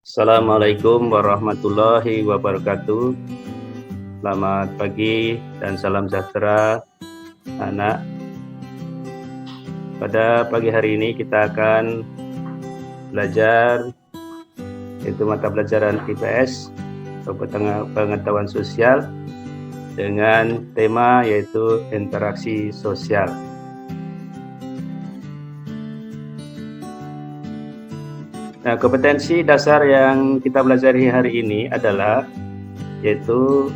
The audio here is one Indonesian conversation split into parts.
Assalamualaikum warahmatullahi wabarakatuh. Selamat pagi dan salam sejahtera anak. Pada pagi hari ini kita akan belajar yaitu mata pelajaran IPS atau pengetahuan sosial dengan tema yaitu interaksi sosial. Nah, kompetensi dasar yang kita pelajari hari ini adalah yaitu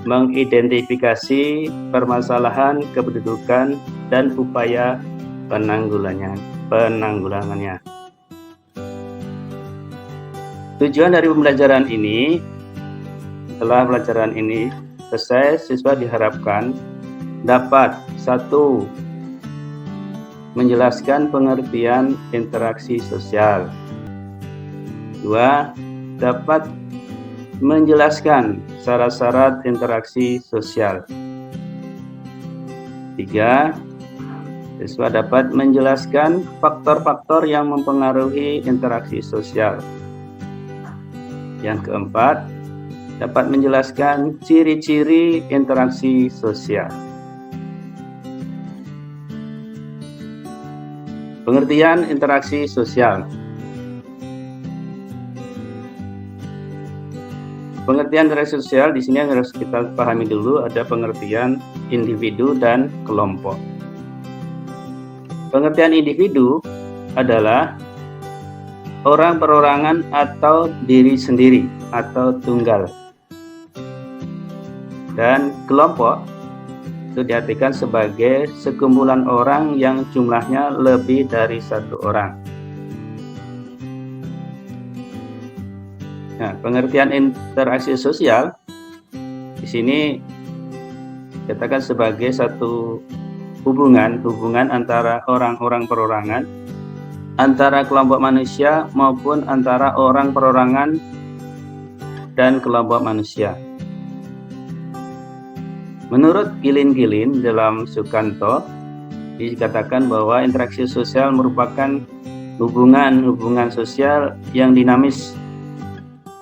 mengidentifikasi permasalahan kependudukan dan upaya penanggulangannya. Tujuan dari pembelajaran ini, setelah pelajaran ini selesai, siswa diharapkan dapat 1. Menjelaskan pengertian interaksi sosial. 2. Dapat menjelaskan syarat-syarat interaksi sosial. 3. Siswa dapat menjelaskan faktor-faktor yang mempengaruhi interaksi sosial. Yang keempat, dapat menjelaskan ciri-ciri interaksi sosial. Pengertian interaksi sosial. Pengertian interaksi sosial di sini harus kita pahami dulu, ada pengertian individu dan kelompok. Pengertian individu adalah orang perorangan atau diri sendiri atau tunggal. Dan kelompok itu diartikan sebagai sekumpulan orang yang jumlahnya lebih dari 1 orang. Nah, pengertian interaksi sosial di sini dikatakan sebagai satu hubungan antara orang-orang perorangan, antara kelompok manusia maupun antara orang perorangan dan kelompok manusia. Menurut Gilin dalam Sukanto dikatakan bahwa interaksi sosial merupakan hubungan sosial yang dinamis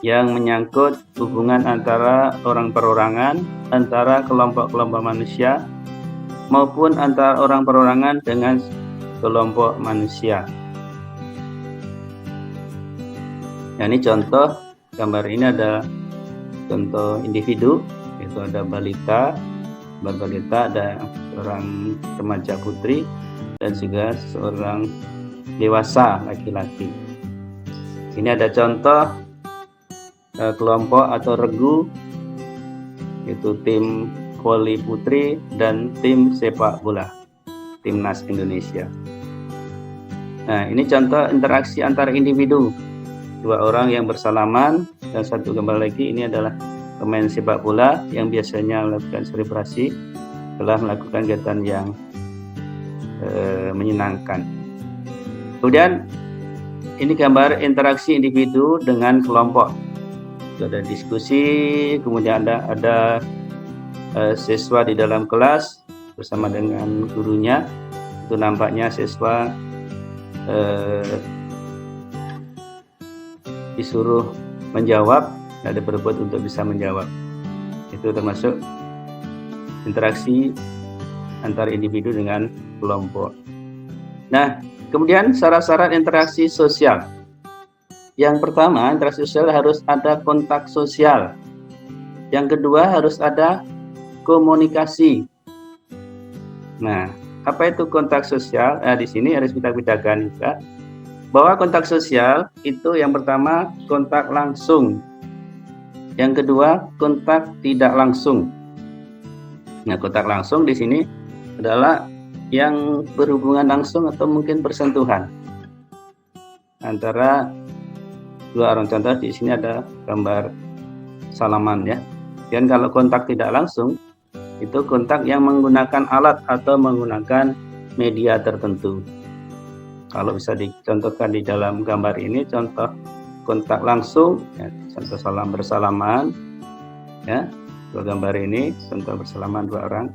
yang menyangkut hubungan antara orang perorangan, antara kelompok-kelompok manusia, maupun antara orang perorangan dengan kelompok manusia. Nah, ini contoh gambar ini ada contoh individu, yaitu ada balita, ada seorang remaja putri, dan juga seorang dewasa laki-laki. Ini ada contoh kelompok atau regu, yaitu tim voli putri dan tim sepak bola timnas Indonesia. Nah, ini contoh interaksi antara individu, 2 orang yang bersalaman, dan satu gambar lagi ini adalah pemain sepak bola yang biasanya melakukan selebrasi setelah melakukan kegiatan yang menyenangkan. Kemudian ini gambar interaksi individu dengan kelompok. Ada diskusi, kemudian ada siswa di dalam kelas bersama dengan gurunya. Itu nampaknya siswa disuruh menjawab, ada berebut untuk bisa menjawab. Itu termasuk interaksi antara individu dengan kelompok. Nah, kemudian syarat-syarat interaksi sosial. Yang pertama, interaksi sosial harus ada kontak sosial. Yang kedua, harus ada komunikasi. Nah, apa itu kontak sosial? Di sini harus kita bedakan juga bahwa kontak sosial itu yang pertama kontak langsung. Yang kedua, kontak tidak langsung. Nah, kontak langsung di sini adalah yang berhubungan langsung atau mungkin bersentuhan antara 2 orang. Contoh di sini ada gambar salaman ya. Dan kalau kontak tidak langsung itu kontak yang menggunakan alat atau menggunakan media tertentu. Kalau bisa dicontohkan di dalam gambar ini, contoh kontak langsung ya, contoh bersalaman ya. 2 gambar ini contoh bersalaman 2 orang.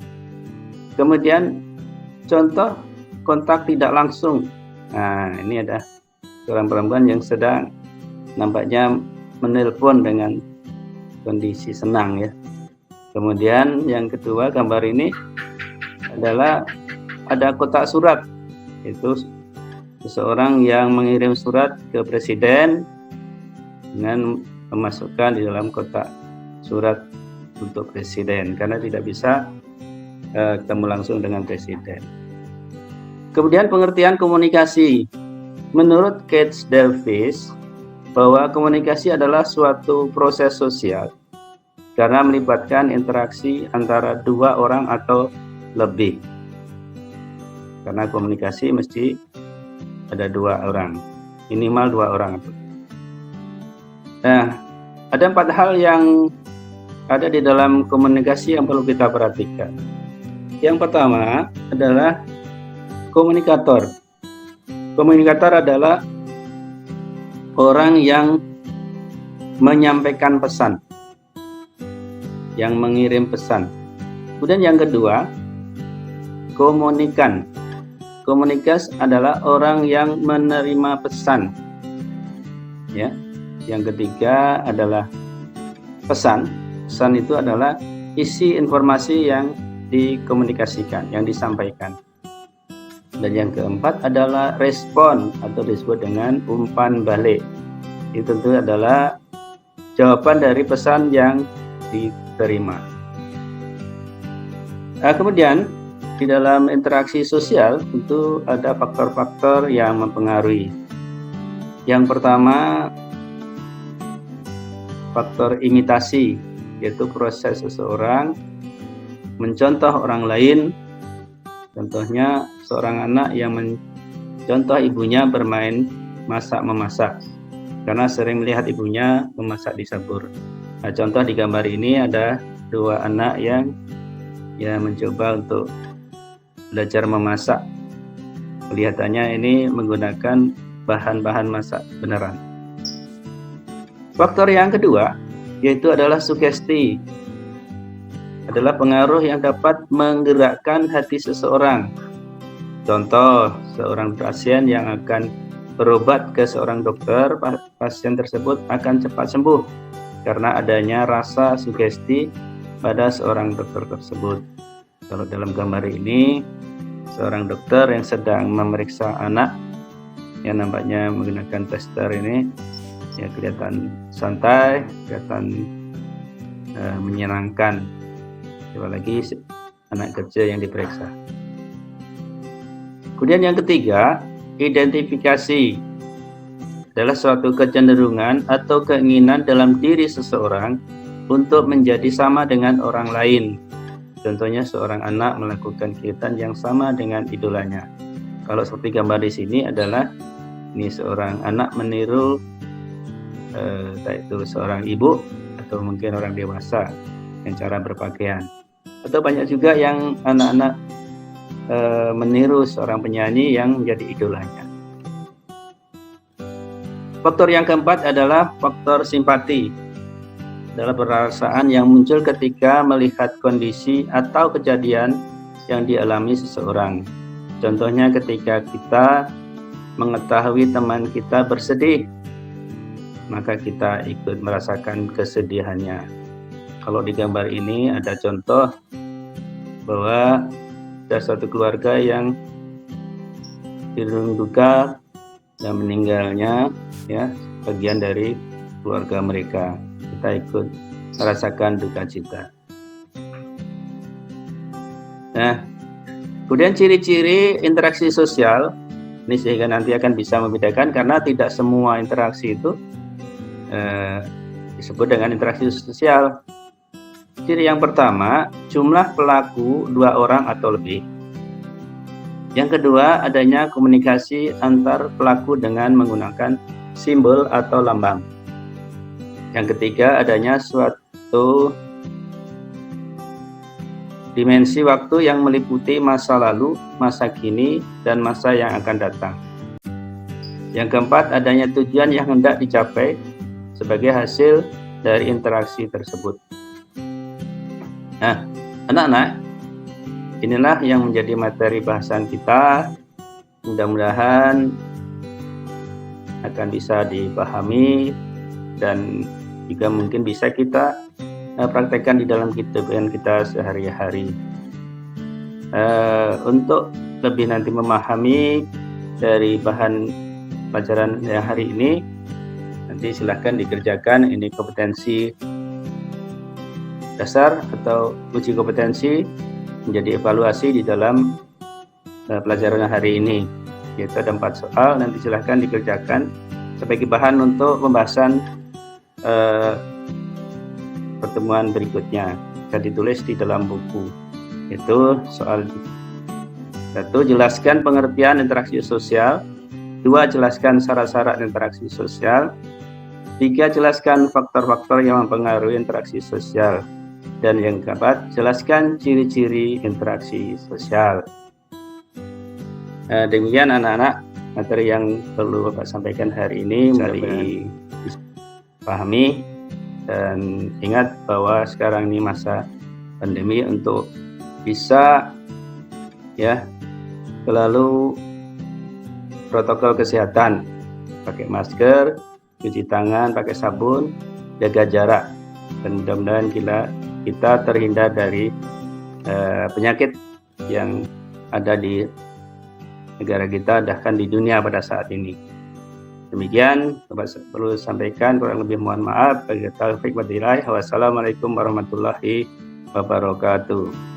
Kemudian contoh kontak tidak langsung. Nah, ini ada seorang perempuan yang sedang nampaknya menelpon dengan kondisi senang ya. Kemudian yang kedua, gambar ini adalah ada kotak surat, itu seseorang yang mengirim surat ke presiden dengan memasukkan di dalam kotak surat untuk presiden, karena tidak bisa ketemu langsung dengan presiden. Kemudian pengertian komunikasi. Menurut Kate Davis, bahwa komunikasi adalah suatu proses sosial karena melibatkan interaksi antara dua orang atau lebih. Karena komunikasi mesti ada dua orang, minimal dua orang. Nah, ada 4 hal yang ada di dalam komunikasi yang perlu kita perhatikan. Yang pertama adalah komunikator. Komunikator adalah orang yang menyampaikan pesan, yang mengirim pesan. Kemudian yang kedua, komunikan. Komunikas adalah orang yang menerima pesan. Ya. Yang ketiga adalah pesan. Pesan itu adalah isi informasi yang dikomunikasikan, yang disampaikan. Dan yang keempat adalah respon atau disebut dengan umpan balik. Itu tentu adalah jawaban dari pesan yang diterima. Nah, kemudian di dalam interaksi sosial tentu ada faktor-faktor yang mempengaruhi. Yang pertama, faktor imitasi, yaitu proses seseorang mencontoh orang lain. Contohnya seorang anak yang mencontoh ibunya bermain masak-memasak karena sering melihat ibunya memasak di dapur. Nah, contoh di gambar ini ada 2 anak yang mencoba untuk belajar memasak. Kelihatannya ini menggunakan bahan-bahan masak beneran. Faktor yang kedua yaitu adalah sugesti. Adalah pengaruh yang dapat menggerakkan hati seseorang. Contoh, seorang pasien yang akan berobat ke seorang dokter, pasien tersebut akan cepat sembuh karena adanya rasa sugesti pada seorang dokter tersebut. Kalau dalam gambar ini, seorang dokter yang sedang memeriksa anak yang nampaknya menggunakan tester ini, ya kelihatan santai, kelihatan menyenangkan. Apalagi anak kecil yang diperiksa. Kemudian yang ketiga, identifikasi adalah suatu kecenderungan atau keinginan dalam diri seseorang untuk menjadi sama dengan orang lain. Contohnya seorang anak melakukan kegiatan yang sama dengan idolanya. Kalau seperti gambar di sini adalah ini seorang anak meniru entah itu seorang ibu atau mungkin orang dewasa dengan cara berpakaian. Atau banyak juga yang anak-anak meniru seorang penyanyi yang menjadi idolanya. Faktor yang keempat adalah faktor simpati. Adalah perasaan yang muncul ketika melihat kondisi atau kejadian yang dialami seseorang. Contohnya ketika kita mengetahui teman kita bersedih, maka kita ikut merasakan kesedihannya. Kalau di gambar ini ada contoh bahwa ada suatu keluarga yang dirundung duka dan meninggalnya, ya, bagian dari keluarga mereka. Kita ikut merasakan duka cita. Nah, kemudian ciri-ciri interaksi sosial ini sehingga nanti akan bisa membedakan karena tidak semua interaksi itu disebut dengan interaksi sosial. Ciri yang pertama, jumlah pelaku 2 orang atau lebih. Yang kedua, adanya komunikasi antar pelaku dengan menggunakan simbol atau lambang. Yang ketiga, adanya suatu dimensi waktu yang meliputi masa lalu, masa kini, dan masa yang akan datang. Yang keempat, adanya tujuan yang hendak dicapai sebagai hasil dari interaksi tersebut. Nah, anak-anak, inilah yang menjadi materi bahasan kita. Mudah-mudahan akan bisa dipahami dan juga mungkin bisa kita praktekkan di dalam kehidupan kita sehari-hari. Untuk lebih nanti memahami dari bahan pelajaran yang hari ini, nanti silahkan dikerjakan ini kompetensi dasar atau uji kompetensi menjadi evaluasi di dalam pelajaran hari ini, yaitu ada 4 soal. Nanti silahkan dikerjakan sebagai bahan untuk pembahasan pertemuan berikutnya. Bisa ditulis di dalam buku. Itu soal 1, jelaskan pengertian interaksi sosial. 2, jelaskan syarat-syarat interaksi sosial. 3, jelaskan faktor-faktor yang mempengaruhi interaksi sosial. Dan yang keempat, jelaskan ciri-ciri interaksi sosial. Demikian anak-anak materi yang perlu Bapak sampaikan hari ini, bisa dipahami. Dan ingat bahwa sekarang ini masa pandemi, untuk bisa ya selalu protokol kesehatan, pakai masker, cuci tangan, pakai sabun, jaga jarak, dan mudah-mudahan kita terhindar dari penyakit yang ada di negara kita, bahkan di dunia pada saat ini. Demikian Bapak perlu sampaikan, kurang lebih mohon maaf. Wassalamualaikum warahmatullahi wabarakatuh.